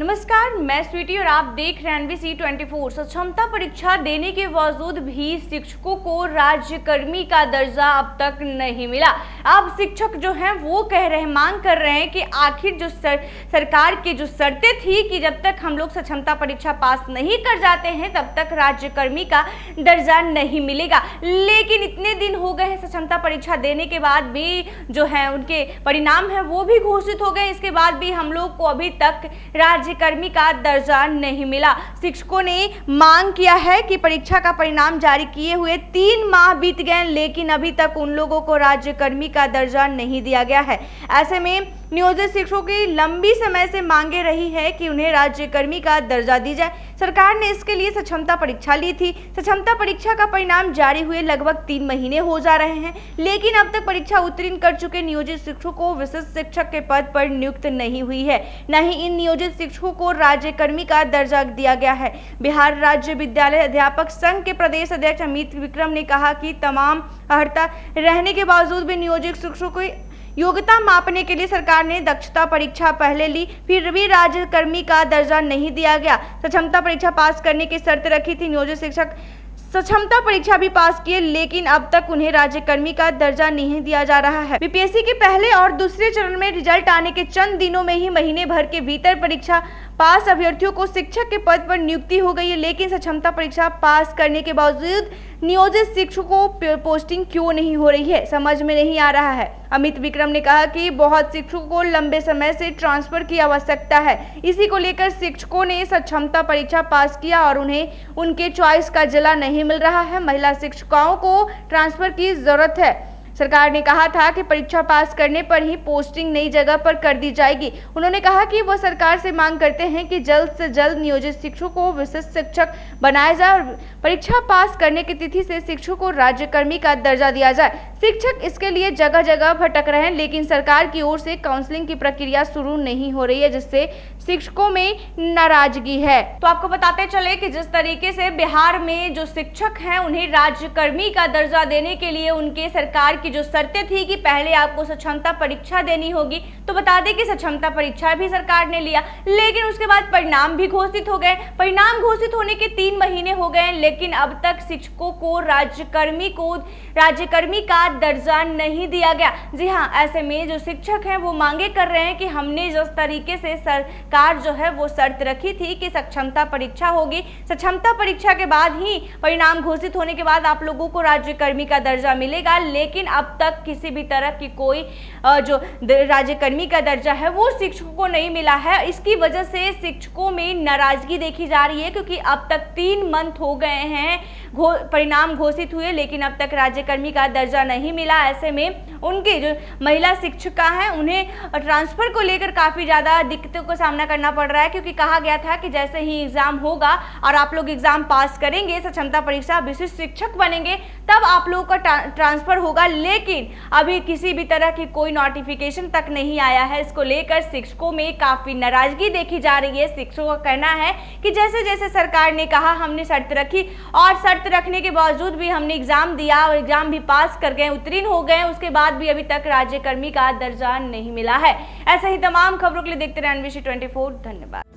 नमस्कार, मैं स्वीटी और आप देख रहे हैं एनवीसी 24। सक्षमता परीक्षा देने के बावजूद भी शिक्षकों को राज्यकर्मी का दर्जा अब तक नहीं मिला। अब शिक्षक जो हैं वो मांग कर रहे हैं कि आखिर जो सरकार की जो शर्तें थी कि जब तक हम लोग सक्षमता परीक्षा पास नहीं कर जाते हैं तब तक राज्यकर्मी का दर्जा नहीं मिलेगा। लेकिन इतने दिन हो गए हैं सक्षमता परीक्षा देने के बाद भी जो है उनके परिणाम है वो भी घोषित हो गए। इसके बाद भी हम लोग को अभी तक राज्यकर्मी का दर्जा नहीं मिला। शिक्षकों ने मांग किया है कि परीक्षा का परिणाम जारी किए हुए 3 माह बीत गए लेकिन अभी तक उन लोगों को राज्यकर्मी का दर्जा नहीं दिया गया है। ऐसे में नियोजित शिक्षकों की लंबी समय से मांगे रही है कि उन्हें राज्यकर्मी का दर्जा दी जाए। सरकार ने इसके लिए सक्षमता परीक्षा ली थी। सक्षमता परीक्षा का परिणाम जारी हुए लगभग 3 महीने हो जा रहे हैं लेकिन अब तक परीक्षा उत्तीर्ण कर चुके नियोजित शिक्षकों को विशिष्ट शिक्षक के पद पर नियुक्त नहीं हुई है, न ही इन नियोजित शिक्षकों को राज्यकर्मी का दर्जा दिया गया है। बिहार राज्य विद्यालय अध्यापक संघ के प्रदेश अध्यक्ष अमित विक्रम ने कहा कि तमाम अर्हता रहने के बावजूद भी नियोजित शिक्षकों को योग्यता मापने के लिए सरकार ने दक्षता परीक्षा पहले ली, फिर भी राज्यकर्मी का दर्जा नहीं दिया गया। सक्षमता परीक्षा पास करने की शर्त रखी थी। नियोजित शिक्षक सक्षमता परीक्षा भी पास किए लेकिन अब तक उन्हें राज्यकर्मी का दर्जा नहीं दिया जा रहा है। बीपीएससी के पहले और दूसरे चरण में रिजल्ट आने के चंद दिनों में ही महीने भर के भीतर परीक्षा पास अभ्यर्थियों को शिक्षक के पद पर नियुक्ति हो गई है, लेकिन सक्षमता परीक्षा पास करने के बावजूद नियोजित शिक्षकों को पोस्टिंग क्यों नहीं हो रही है, समझ में नहीं आ रहा है। अमित विक्रम ने कहा कि बहुत शिक्षकों को लंबे समय से ट्रांसफर की आवश्यकता है। इसी को लेकर शिक्षकों ने सक्षमता परीक्षा पास किया और उन्हें उनके चॉइस का जिला नहीं मिल रहा है। महिला शिक्षिकाओं को ट्रांसफर की जरूरत है। सरकार ने कहा था कि परीक्षा पास करने पर ही पोस्टिंग नई जगह पर कर दी जाएगी। उन्होंने कहा कि वह सरकार से मांग करते हैं कि जल्द से जल्द नियोजित शिक्षकों को विशिष्ट शिक्षक बनाया जाए और परीक्षा पास करने की तिथि से शिक्षकों को राज्यकर्मी का दर्जा दिया जाए। शिक्षक इसके लिए जगह जगह भटक रहे हैं लेकिन सरकार की ओर से काउंसलिंग की प्रक्रिया शुरू नहीं हो रही है, जिससे शिक्षकों में नाराजगी है। तो आपको बताते चले कि जिस तरीके से बिहार में जो शिक्षक हैं उन्हें राज्यकर्मी का दर्जा देने के लिए उनके सरकार की जो शर्तें थी कि पहले आपको सक्षमता परीक्षा देनी होगी, तो बता दें कि सक्षमता परीक्षा भी सरकार ने लिया लेकिन उसके बाद परिणाम भी घोषित हो गए। परिणाम घोषित होने के 3 महीने हो गए लेकिन अब तक शिक्षकों को राज्यकर्मी का दर्जा नहीं दिया गया। जी हाँ, ऐसे में जो शिक्षक हैं वो मांगे कर रहे हैं कि हमने जिस तरीके से सरकार जो है वो शर्त रखी थी कि सक्षमता परीक्षा होगी, सक्षमता परीक्षा के बाद ही परिणाम घोषित होने के बाद आप लोगों को राज्यकर्मी का दर्जा मिलेगा, लेकिन अब तक किसी भी तरह की कोई जो राज्यकर्मी का दर्जा है वो शिक्षकों को नहीं मिला है। इसकी वजह से शिक्षकों में नाराजगी देखी जा रही है क्योंकि अब तक 3 मंथ हो गए हैं परिणाम घोषित हुए लेकिन अब तक राज्यकर्मी का दर्जा नहीं मिला। ऐसे में उनके जो महिला शिक्षिका हैं उन्हें ट्रांसफर को लेकर काफ़ी ज़्यादा दिक्कतों का सामना करना पड़ रहा है क्योंकि कहा गया था कि जैसे ही एग्ज़ाम होगा और आप लोग एग्ज़ाम पास करेंगे, सक्षमता परीक्षा विशिष्ट शिक्षक बनेंगे, तब आप लोगों का ट्रांसफ़र होगा, लेकिन अभी किसी भी तरह की कोई नोटिफिकेशन तक नहीं आया है। इसको लेकर शिक्षकों में काफ़ी नाराजगी देखी जा रही है। शिक्षकों का कहना है कि जैसे जैसे सरकार ने कहा हमने शर्त रखी और शर्त रखने के बावजूद भी हमने एग्ज़ाम दिया और एग्ज़ाम भी पास कर गए, उत्तीर्ण हो गए, उसके बाद भी अभी तक राज्यकर्मी का दर्जा नहीं मिला है। ऐसे ही तमाम खबरों के लिए देखते रहे एनवीसी 24। धन्यवाद।